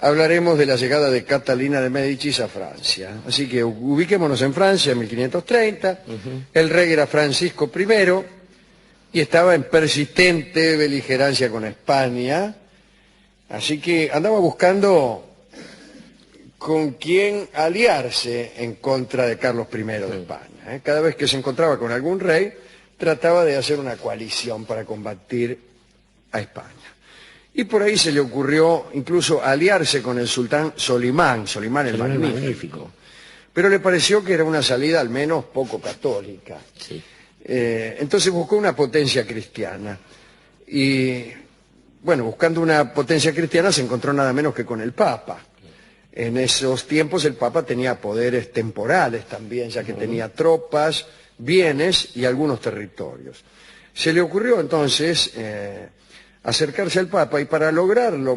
hablaremos de la llegada de Catalina de Médicis a Francia. Así que ubiquémonos en Francia en 1530. El rey era Francisco I y estaba en persistente beligerancia con España. Así que andaba buscando con quién aliarse en contra de Carlos I de España. Cada vez que se encontraba con algún rey, trataba de hacer una coalición para combatir a España. Y por ahí se le ocurrió incluso aliarse con el sultán Solimán el Magnífico. Pero le pareció que era una salida al menos poco católica. Sí. Entonces buscó una potencia cristiana. Y, bueno, buscando una potencia cristiana se encontró nada menos que con el Papa. En esos tiempos el Papa tenía poderes temporales también, ya que tenía tropas, bienes y algunos territorios. Se le ocurrió entonces acercarse al Papa y para lograrlo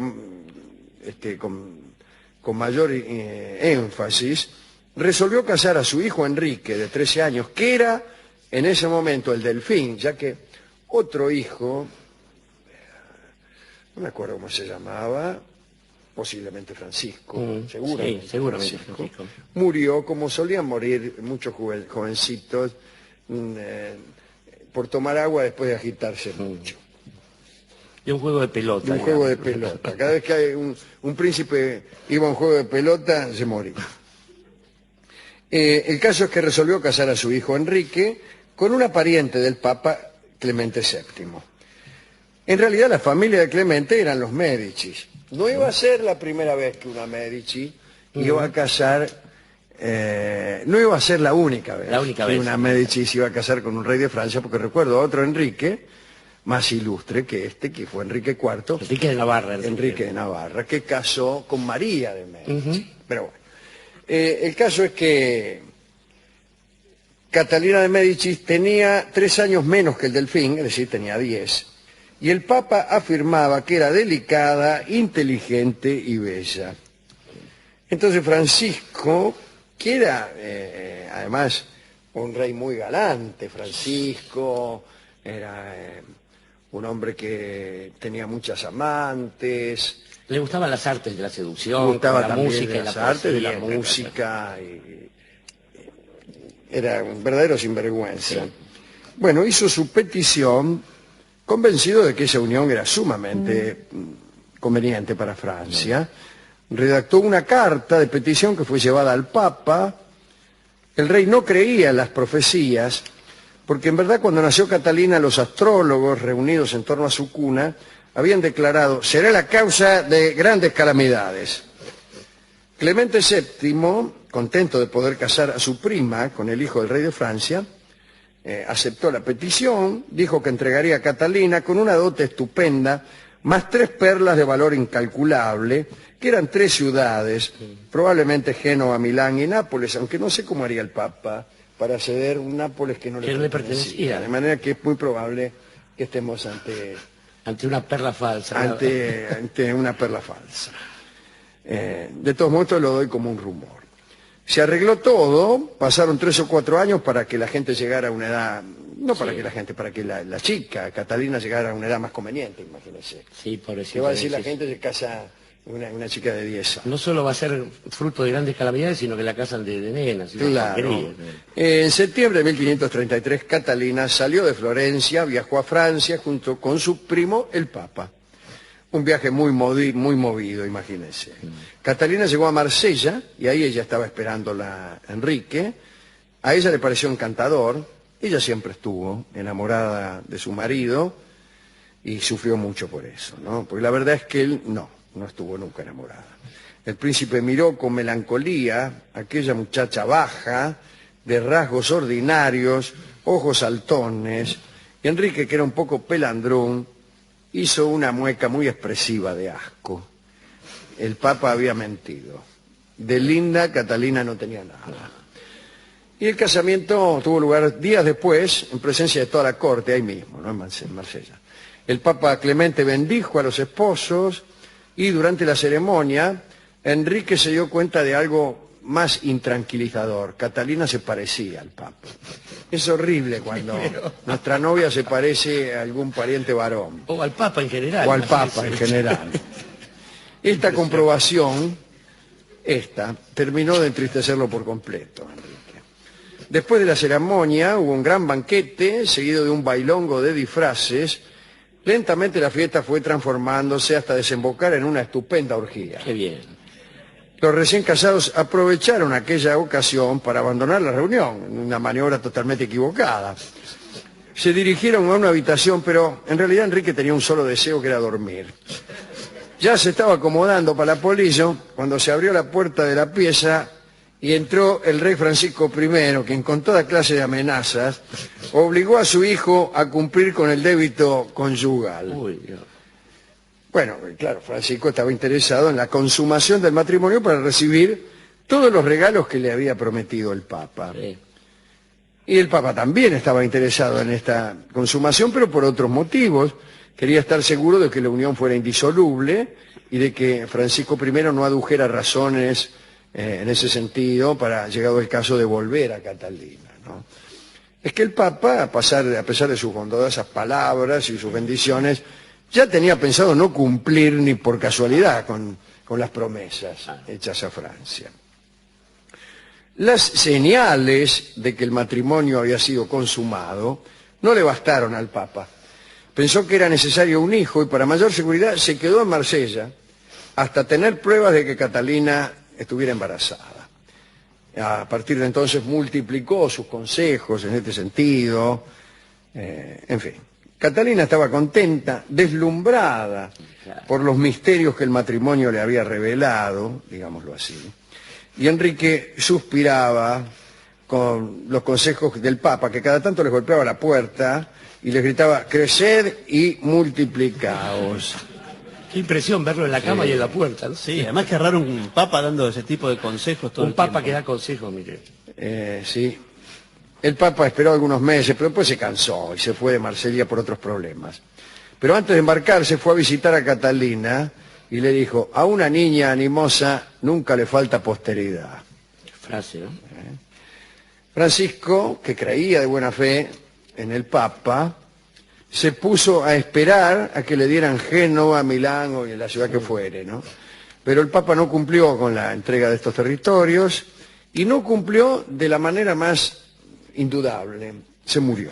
con mayor énfasis, resolvió casar a su hijo Enrique, de 13 años, que era en ese momento el Delfín, ya que otro hijo, no me acuerdo cómo se llamaba, posiblemente Francisco, seguramente, sí, seguramente Francisco, murió como solían morir muchos jovencitos por tomar agua después de agitarse mucho. Y un juego de pelota. Un juego de pelota. Cada vez que hay un príncipe iba a un juego de pelota, se moría. El caso es que resolvió casar a su hijo Enrique con una pariente del Papa, Clemente VII. En realidad la familia de Clemente eran los Médicis. No iba a ser la primera vez que una Médici iba a casar, no iba a ser la única vez que una Médici se iba a casar con un rey de Francia, porque recuerdo a otro Enrique, más ilustre que que fue Enrique IV. Enrique de Navarra. Enrique de Navarra, que casó con María de Médici. Pero bueno, el caso es que Catalina de Médicis tenía 3 años menos que el Delfín, es decir, tenía 10. Y el Papa afirmaba que era delicada, inteligente y bella. Entonces Francisco, que era además un rey muy galante, Francisco era un hombre que tenía muchas amantes. Le gustaban las artes de la seducción, Le gustaba la música y la artes de la música. Era un verdadero sinvergüenza. Sí. Bueno, hizo su petición convencido de que esa unión era sumamente conveniente para Francia. Redactó una carta de petición que fue llevada al Papa. El rey no creía en las profecías, porque en verdad cuando nació Catalina los astrólogos reunidos en torno a su cuna habían declarado: será la causa de grandes calamidades. Clemente VII, contento de poder casar a su prima con el hijo del rey de Francia, aceptó la petición, dijo que entregaría a Catalina con una dote estupenda, más 3 perlas de valor incalculable, que eran 3 ciudades, probablemente Génova, Milán y Nápoles, aunque no sé cómo haría el Papa para ceder un Nápoles que no le pertenecía. De manera que es muy probable que estemos ante una perla falsa. Ante una perla falsa. De todos modos lo doy como un rumor. Se arregló todo, pasaron 3 o 4 años para que la gente llegara a una edad, no para que la gente, para que la chica, Catalina, llegara a una edad más conveniente, imagínese. Sí, pobrecito. ¿Qué va a decir la gente? Se casa una chica de 10 años. No solo va a ser fruto de grandes calamidades, sino que la casan de nenas. Claro. En septiembre de 1533, Catalina salió de Florencia, viajó a Francia junto con su primo, el Papa. Un viaje muy movido, imagínense. Catalina llegó a Marsella y ahí ella estaba esperándola Enrique. A ella le pareció encantador. Ella siempre estuvo enamorada de su marido y sufrió mucho por eso, ¿no? Porque la verdad es que él no estuvo nunca enamorada. El príncipe miró con melancolía a aquella muchacha baja, de rasgos ordinarios, ojos saltones, y Enrique, que era un poco pelandrón, hizo una mueca muy expresiva de asco. El Papa había mentido. De linda, Catalina no tenía nada. Y el casamiento tuvo lugar días después, en presencia de toda la corte, ahí mismo, ¿no? En Marsella. El Papa Clemente bendijo a los esposos y durante la ceremonia Enrique se dio cuenta de algo más intranquilizador. Catalina se parecía al Papa. Es horrible cuando nuestra novia se parece a algún pariente varón. O al Papa en general. O al Papa en general. Esta comprobación, terminó de entristecerlo por completo, Enrique. Después de la ceremonia hubo un gran banquete, seguido de un bailongo de disfraces. Lentamente la fiesta fue transformándose hasta desembocar en una estupenda orgía. Qué bien. Los recién casados aprovecharon aquella ocasión para abandonar la reunión, en una maniobra totalmente equivocada. Se dirigieron a una habitación, pero en realidad Enrique tenía un solo deseo, que era dormir. Ya se estaba acomodando para la polillo cuando se abrió la puerta de la pieza y entró el rey Francisco I, quien con toda clase de amenazas obligó a su hijo a cumplir con el débito conyugal. Uy, Dios. Bueno, claro, Francisco estaba interesado en la consumación del matrimonio para recibir todos los regalos que le había prometido el Papa. Sí. Y el Papa también estaba interesado en esta consumación, pero por otros motivos. Quería estar seguro de que la unión fuera indisoluble y de que Francisco I no adujera razones en ese sentido para, llegado el caso, de volver a Catalina, ¿no? Es que el Papa, a pesar de sus bondadosas palabras y sus bendiciones, ya tenía pensado no cumplir ni por casualidad con las promesas hechas a Francia. Las señales de que el matrimonio había sido consumado no le bastaron al Papa. Pensó que era necesario un hijo y para mayor seguridad se quedó en Marsella hasta tener pruebas de que Catalina estuviera embarazada. A partir de entonces multiplicó sus consejos en este sentido. En fin, Catalina estaba contenta, deslumbrada por los misterios que el matrimonio le había revelado, digámoslo así. Y Enrique suspiraba con los consejos del Papa, que cada tanto les golpeaba la puerta y les gritaba: creced y multiplicaos. Qué impresión verlo en la cama y en la puerta, ¿no? Sí, además que raro un papa dando ese tipo de consejos todo Un el tiempo. papa que da consejos, mire. Sí. El Papa esperó algunos meses, pero después se cansó y se fue de Marsella por otros problemas. Pero antes de embarcarse fue a visitar a Catalina y le dijo: a una niña animosa nunca le falta posteridad. Qué frase, ¿no? Francisco, que creía de buena fe en el Papa, se puso a esperar a que le dieran Génova, Milán o en la ciudad que fuere, ¿no? Pero el Papa no cumplió con la entrega de estos territorios y no cumplió de la manera más indudable. Se murió.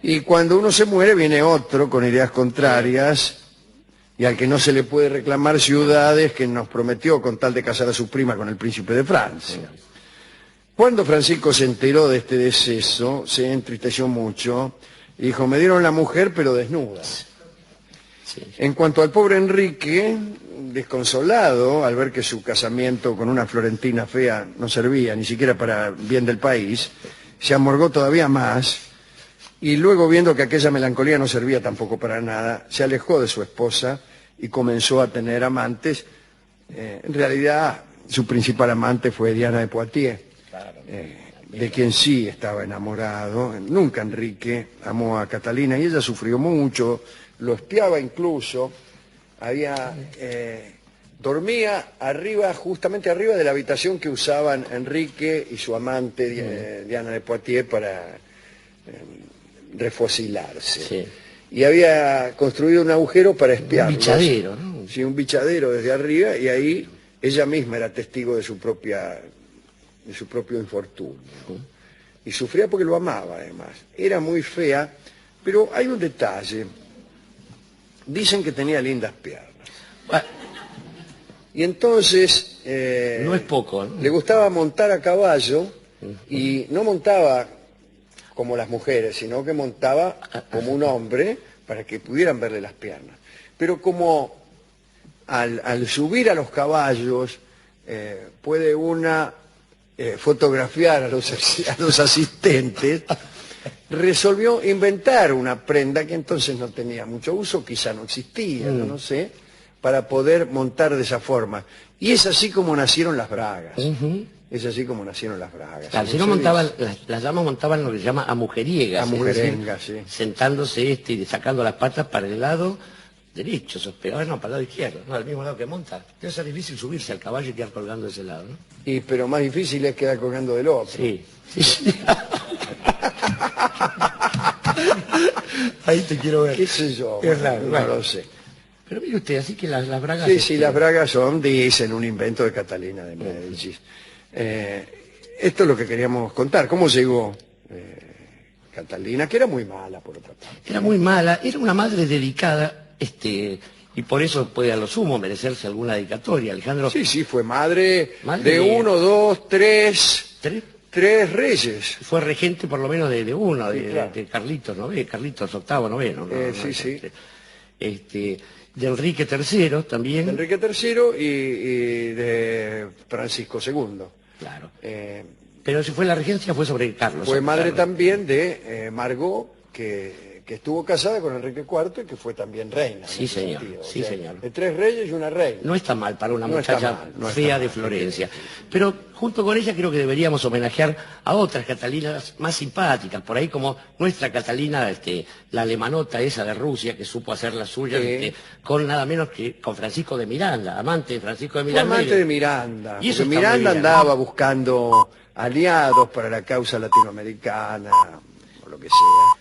Y cuando uno se muere viene otro con ideas contrarias y al que no se le puede reclamar ciudades que nos prometió con tal de casar a su prima con el príncipe de Francia. Cuando Francisco se enteró de este deceso, se entristeció mucho y dijo: me dieron la mujer pero desnuda. Sí. En cuanto al pobre Enrique, desconsolado al ver que su casamiento con una florentina fea no servía ni siquiera para bien del país, se amargó todavía más y luego, viendo que aquella melancolía no servía tampoco para nada, se alejó de su esposa y comenzó a tener amantes. En realidad, su principal amante fue Diana de Poitiers, de quien sí estaba enamorado. Nunca Enrique amó a Catalina y ella sufrió mucho, lo espiaba incluso. Dormía justamente arriba de la habitación que usaban Enrique y su amante Diana de Poitiers para refocilarse. Sí. Y había construido un agujero para espiarlos. Un bichadero, ¿no? Sí, un bichadero desde arriba, y ahí ella misma era testigo de su propio infortunio. Y sufría porque lo amaba, además. Era muy fea, pero hay un detalle. Dicen que tenía lindas piernas. Bueno, Y entonces no es poco, ¿no? le gustaba montar a caballo, y no montaba como las mujeres, sino que montaba como un hombre para que pudieran verle las piernas. Pero como al subir a los caballos puede una fotografiar a los asistentes, resolvió inventar una prenda que entonces no tenía mucho uso, quizá no existía, no sé, para poder montar de esa forma. Y es así como nacieron las bragas. Es así como nacieron las bragas. Claro, si no montaban, las damas montaban lo que se llama a mujeriegas. A mujerengas, sí. Sentándose y sacando las patas para el lado derecho, pero ahora no, para el lado izquierdo, no, al mismo lado que monta. Debe ser difícil subirse al caballo y quedar colgando de ese lado, ¿no? Pero más difícil es quedar colgando del otro. Sí. Ahí te quiero ver. ¿Qué sé yo? Es raro, No bueno. lo sé. Pero mire usted, así que las bragas... Sí, las bragas son, dicen, un invento de Catalina de Médicis. Esto es lo que queríamos contar. ¿Cómo llegó Catalina? Que era muy mala, por otra parte. Era muy mala, era una madre dedicada, y por eso puede a lo sumo merecerse alguna dedicatoria, Alejandro. Sí, fue madre Madre de 1, 2, 3... ¿Tres? 3 reyes. Fue regente por lo menos de uno, Sí, claro. de Carlitos, ¿no? Carlitos VIII, noveno. Sí. De Enrique III también. De Enrique III y de Francisco II. Claro. Pero si fue la regencia fue sobre Carlos. Fue madre Carlos. también de Margot, que estuvo casada con Enrique IV y que fue también reina. Sí, en ese señor, sentido. sí, señor. De 3 reyes y una reina. No está mal para una No está muchacha mal, no está fea mal. de Florencia. Pero junto con ella creo que deberíamos homenajear a otras Catalinas más simpáticas, por ahí como nuestra Catalina, la alemanota esa de Rusia, que supo hacer la suya, Sí. con nada menos que con Francisco de Miranda, amante de Francisco de Fue Miranda. amante de Miranda. Y eso Porque está muy Miranda bien, andaba buscando aliados para la causa latinoamericana, o lo que sea.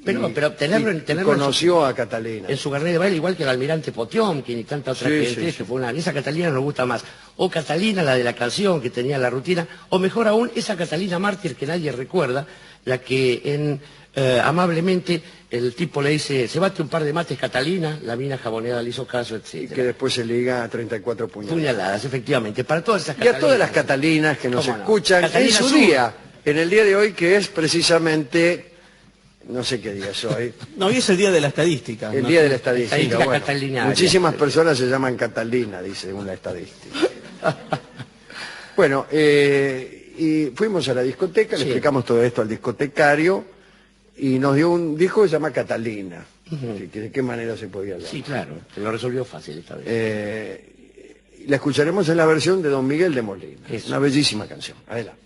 Pero tenerlo en conoció a Catalina. En su carnet de baile, igual que el almirante Potiomkin y tantas otras Sí, gente, sí. que fue esa Catalina nos gusta más. O Catalina, la de la canción, que tenía la rutina, o mejor aún, esa Catalina mártir que nadie recuerda, la que amablemente el tipo le dice, se bate un par de mates Catalina, la mina jaboneada le hizo caso, Y etc. que después se liga a 34 puñaladas. Puñaladas, efectivamente, para todas esas Y Catalinas. a todas las Catalinas que nos ¿Cómo no? escuchan Catalina en su Azul. día, en el día de hoy, que es precisamente, no sé qué día es hoy, No, hoy es el día de la estadística. el ¿no? día de la estadística. Estadística Bueno, catalinaria. muchísimas personas se llaman Catalina, dice una estadística. Bueno, y fuimos a la discoteca, le Sí. explicamos todo esto al discotecario y nos dio un disco que se llama Catalina. Que ¿De qué manera se podía hablar? Sí, claro, se lo resolvió fácil esta vez. La escucharemos en la versión de Don Miguel de Molina. Eso. Una bellísima canción. Adelante.